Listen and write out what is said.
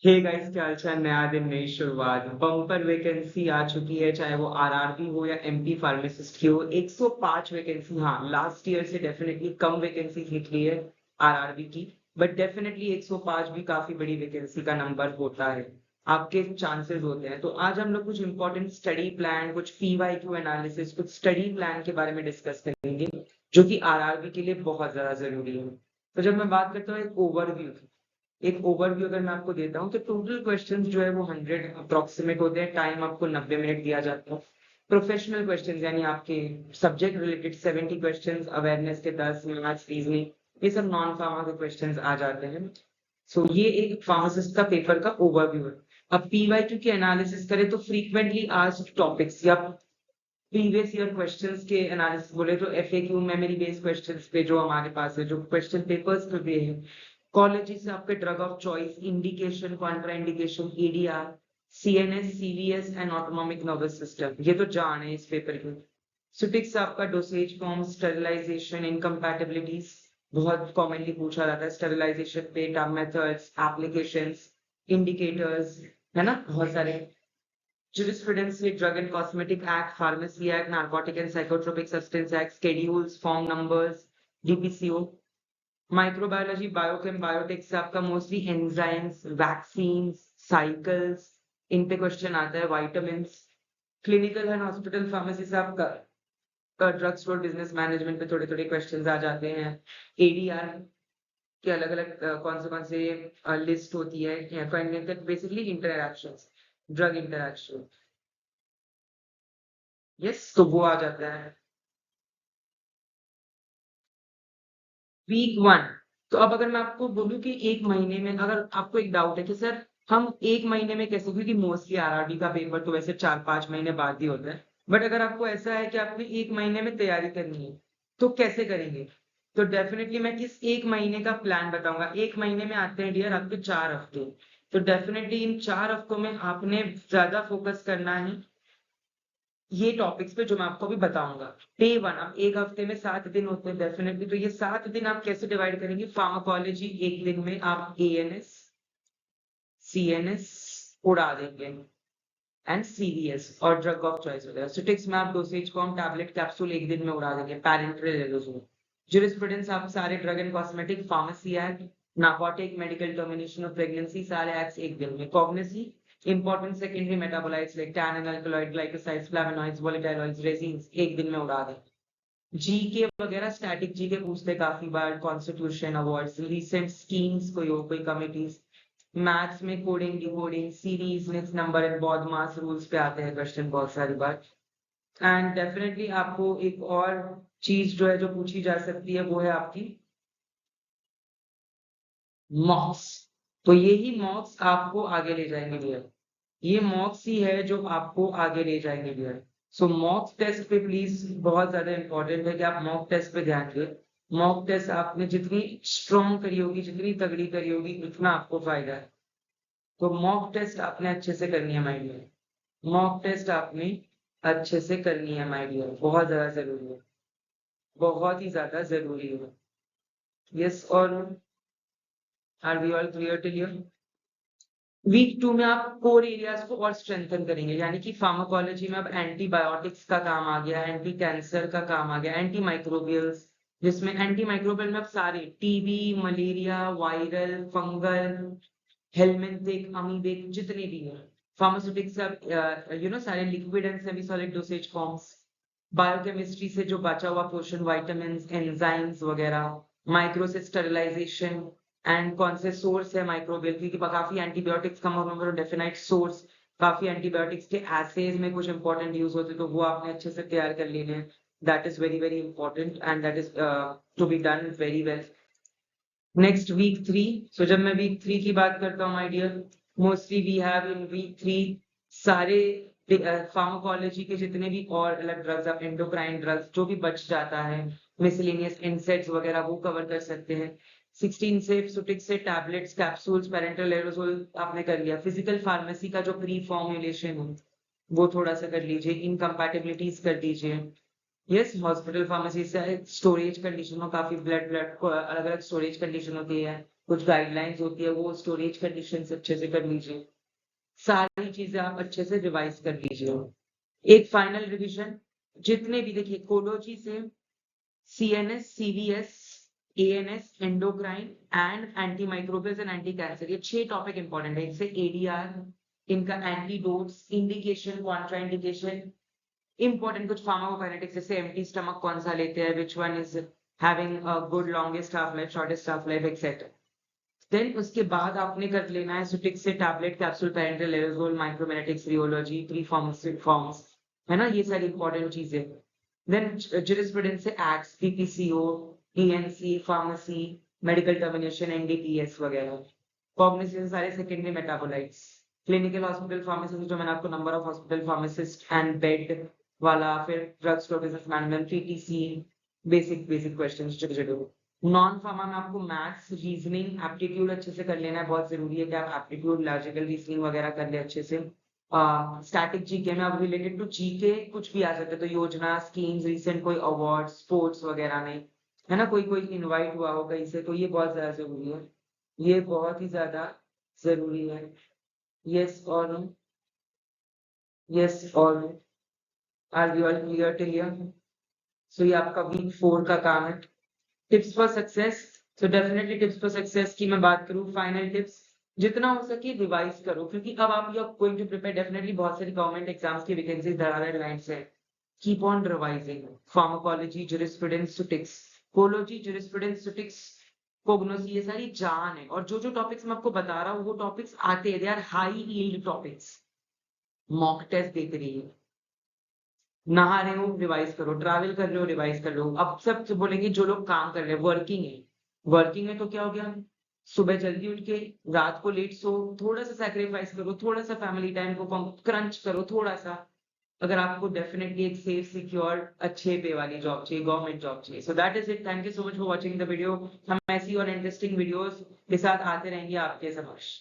Hey guys, क्या हाल चाल। नया दिन नई शुरुआत। बम्पर वैकेंसी आ चुकी है, चाहे वो आरआरबी हो या एमपी फार्मासिस्ट की हो। 105 वैकेंसी। हाँ, लास्ट ईयर से डेफिनेटली कम वैकेंसी निकली है आरआरबी की, बट डेफिनेटली 105 भी काफी बड़ी वैकेंसी का नंबर होता है। आपके चांसेस होते हैं। तो आज हम लोग कुछ इंपॉर्टेंट स्टडी प्लान, कुछ पीवाईक्यू एनालिसिस, कुछ स्टडी प्लान के बारे में डिस्कस करेंगे, जो कि आरआरबी के लिए बहुत ज्यादा जरूरी है। तो जब मैं बात करता हूँ एक ओवरव्यू अगर मैं आपको देता हूँ, तो टोटल क्वेश्चंस जो है वो 100 अप्रोक्सीमेट होते हैं। टाइम आपको 90 मिनट दिया जाता है। प्रोफेशनल क्वेश्चंस यानी आपके सब्जेक्ट रिलेटेड 70 क्वेश्चंस, अवेयरनेस के 10, मैथ्स, रीजनिंग, ये सब नॉन फार्मा के क्वेश्चंस आ जाते हैं। सो ये एक फार्मासिस्ट का पेपर का ओवरव्यू है। अब पीवाईक्यू की एनालिसिस करें तो फ्रीक्वेंटली आस्क्ड टॉपिक्स या प्रीवियस ईयर क्वेश्चंस के एनालिसिस बोले तो एफएक्यू, मेमोरी बेस्ड क्वेश्चंस पे जो हमारे पास है, जो क्वेश्चन पेपर्स पे भी है। कॉलेज से आपके drug of choice, indication, contraindication, EDR, CNS, CVS and autonomic nervous system, ये तो जान है इस पेपर की। सुटिक्स आपका डोसेज फॉर्म, स्टेरिलाइजेशन, इनकम्पैटिबिलिटीज बहुत कॉमनली पूछा जाता है। स्टेरिलाइजेशन पे मेथड्स, एप्लीकेशंस, इंडिकेटर्स, है ना, बहुत सारे। Jurisprudence with Drug and Cosmetic Act, Pharmacy Act, Narcotic and Psychotropic Substance Act, schedules, form numbers, DPCO, microbiology, biochem, biotech से आपका मोस्टली एंजाइम्स, वैक्सीन, साइकिल्स, इन पे क्वेश्चन आता है। Vitamin, clinical and hospital pharmacy से आपका ड्रग स्टोर बिजनेस मैनेजमेंट पे थोड़े थोड़े क्वेश्चंस आ जाते हैं। एडीआर के अलग अलग कौन से लिस्ट होती है, basically interactions, drug interaction. Yes, तो वो आ जाता है। वीक 1। तो अब अगर मैं आपको बोलूं कि एक महीने में, अगर आपको एक डाउट है कि सर हम एक महीने में कैसे, क्योंकि मोस्टली आरआरबी का पेपर तो वैसे 4-5 महीने बाद ही होता है, बट अगर आपको ऐसा है कि आपने एक महीने में तैयारी करनी है, तो कैसे करेंगे? तो डेफिनेटली मैं किस एक महीने का प्लान बताऊंगा। एक महीने में आते हैं डियर आपके 4 हफ्ते। तो डेफिनेटली इन 4 हफ्तों में आपने ज्यादा फोकस करना है ये टॉपिक्स पे जो मैं आपको अभी बताऊंगा। डे 1, अब एक हफ्ते में 7 दिन होते हैं डेफिनेटली, तो ये 7 दिन आप कैसे डिवाइड करेंगे? फार्माकोलॉजी एक दिन में आप एएनएस, सीएनएस उड़ा देंगे, एंड सीवीएस और ड्रग ऑफ चॉइस वगैरह। सिटिक्स में आप डोसेज फॉर्म, टैबलेट, कैप्सूल एक दिन में उड़ा देंगे, पैरेंटल एलोजोल। ज्यूरिस्प्रूडेंस आप सारे drug and cosmetic, pharmacy act, narcotic, medical termination of pregnancy, सारे एक्ट्स एक दिन में। कॉग्निसी, important secondary metabolites like tannin, alkaloid, glycosides, flavonoids, volatile resins एक दिन में उड़ा दें। जीके वगैरह, स्टैटिक जीके पूछते काफी बार, कॉन्स्टिट्यूशन, अवार्ड्स, रिसेंट स्कीम्स कोई हो, कोई कमिटीज। मैथ्स में coding, decoding, series, mix number and BODMAS rules पे आते हैं क्वेश्चन बहुत सारी बार। एंड डेफिनेटली आपको एक और चीज जो है जो पूछी जा सकती है, वो है आपकी मॉक्स। तो यही मॉक्स आपको आगे ले जाएंगे डियर। ये मॉक्स ही है जो आपको आगे ले जाएंगे डियर। सो मॉक टेस्ट पे प्लीज, बहुत ज्यादा इंपॉर्टेंट है कि आप मॉक टेस्ट पे ध्यान दें। मॉक टेस्ट आपने जितनी स्ट्रॉन्ग करी होगी, जितनी तगड़ी करी होगी, उतना आपको फायदा है। तो मॉक टेस्ट आपने अच्छे से करनी है माय डियर। मॉक टेस्ट आपने अच्छे से करनी है माय डियर, बहुत ज्यादा जरूरी है, बहुत ही ज्यादा जरूरी है। यस, और are we all clear till here? Week 2 में आप कोर एरियाज को और स्ट्रेंथन करेंगे, यानी कि फार्माकोलॉजी में अब एंटीबायोटिक्स का काम आ गया, एंटी कैंसर का काम आ गया, एंटी माइक्रोबियल्स, जिसमें एंटी माइक्रोबियल में अब सारे TB, malaria, viral, fungal, helminthic, amoebic, जितने भी हैं। फार्मास्यूटिक्स अब सारे liquid and semi solid dosage forms. Biochemistry से जो बचा हुआ पोर्शन, विटामिन, एंजाइम्स वगैरह। माइक्रो से स्टरलाइजेशन, एंड कौन से सोर्स है माइक्रोबियल, क्योंकि काफी एंटीबायोटिक्स का डेफिनाइट सोर्स, काफी एंटीबायोटिक्स के एसेज में कुछ इंपॉर्टेंट यूज होते, तो वो आपने अच्छे से तैयार कर लेने हैं। That is very very important and that is to be done very well. Next week 3। So जब मैं वीक 3 की बात करता हूँ my dear, mostly we have in week 3 सारे फार्माकोलॉजी के जितने भी और अलग ड्रग्स, आप एंडोक्राइन ड्रग्स जो भी बच जाता है, मिसलेनियस इनसेक्ट्स वगैरह, वो कवर कर सकते हैं। 16 से सुटिक से टैबलेट्स, कैप्सूल्स, पेरेंटल एरोसोल आपने कर लिया। फिजिकल फार्मेसी का जो प्री फॉर्मुलेशन है वो थोड़ा सा कर लीजिए, इनकम्पैटिबिलिटीज कर दीजिए। यस, हॉस्पिटल फार्मेसी से स्टोरेज कंडीशन में काफी ब्लड ब्लड को अलग अलग स्टोरेज कंडीशन होती है, कुछ गाइडलाइंस होती है, वो स्टोरेज कंडीशन अच्छे से कर लीजिए। सारी चीजें आप अच्छे से रिवाइज कर लीजिए। एक फाइनल रिवीजन, जितने भी देखिए कोलोजी से CNS, CVS, ANS, endocrine and anti microbials and anti cancer, ये 6 टॉपिक इंपॉर्टेंट है। इससे ADR, इनका एंटीडोट्स, इंडिकेशन, कॉन्ट्राइंडिकेशन, इंपॉर्टेंट कुछ फार्माकोकाइनेटिक्स, जैसे एम्प्टी स्टमक कौन सा लेते हैं, which one is having a good longest half life, shortest half life, etcetera. Then उसके बाद आपने कर लेना है सुटिक्स से टैबलेट, कैप्सूल, पेरेंटल, लेवोजोल, माइक्रोमेनेटिक्स, रियोलॉजी, प्री फॉर्म्स, है ना, ये सारी इंपॉर्टेंट चीजें। देन जुरिस्प्रूडेंस से acts, PPCO, ENC, pharmacy, medical termination, NDPS वगैरह। कॉग्निशन सारे secondary metabolites, clinical hospital pharmacist, जो मैंने आपको number of hospital pharmacist and bed वाला, फिर drug store business management, PTC, basic basic questions छोटे-छोटे। नॉन फार्मा में आपको मैथ्स, रीजनिंग, एप्टीट्यूड अच्छे से कर लेना है, बहुत जरूरी है कि आप एप्टीट्यूड, लॉजिकल रीजनिंग वगैरह कर ले अच्छे से। स्टैटिक जीके में अब रिलेटेड टू जीके कुछ भी आ सकता है, तो योजना, स्कीम्स, रिसेंट कोई अवार्ड, स्पोर्ट्स वगैरह में, है ना, कोई कोई इनवाइट हुआ हो कहीं से, तो ये बहुत ज्यादा जरूरी है, ये बहुत ही ज्यादा जरूरी है। यस और नो, यस और no, are you all clear till here? So ये आपका वीक 4 का काम है। टिप्स फॉर सक्सेस, तो डेफिनेटली टिप्स फॉर सक्सेस की मैं बात करूं, फाइनल टिप्स, जितना हो सके रिवाइज करो, क्योंकि अब आप you are going to prepare, definitely बहुत सारी गवर्नमेंट एग्जाम्स की वैकेंसीज धड़ाधड़ लाइन से, keep on revising. Pharmacology, jurisprudence, सुटिक्स, कोलोजी, जुरिस्प्रूडेंस, सुटिक्स, कोग्नोसी, ये सारी जान है। और जो जो टॉपिक्स मैं आपको बता रहा हूँ वो टॉपिक्स आते हैं, they are high yield topics. Mock test देते रहिए, नहा रहे हो रिवाइज करो, ट्रैवल कर रहे हो रिवाइज कर लो। अब सब बोलेंगे जो लोग काम कर रहे हैं, वर्किंग है, वर्किंग है तो क्या हो गया, सुबह जल्दी उठ के रात को लेट सो, थोड़ा सा सैक्रिफाइस करो, थोड़ा सा फैमिली टाइम को क्रंच करो थोड़ा सा, अगर आपको डेफिनेटली एक सेफ सिक्योर अच्छे पे वाली जॉब चाहिए, गवर्नमेंट जॉब चाहिए। So that is it, thank you so much for watching the video. हम ऐसी और इंटरेस्टिंग वीडियोस के साथ आते रहेंगे आपके समक्ष।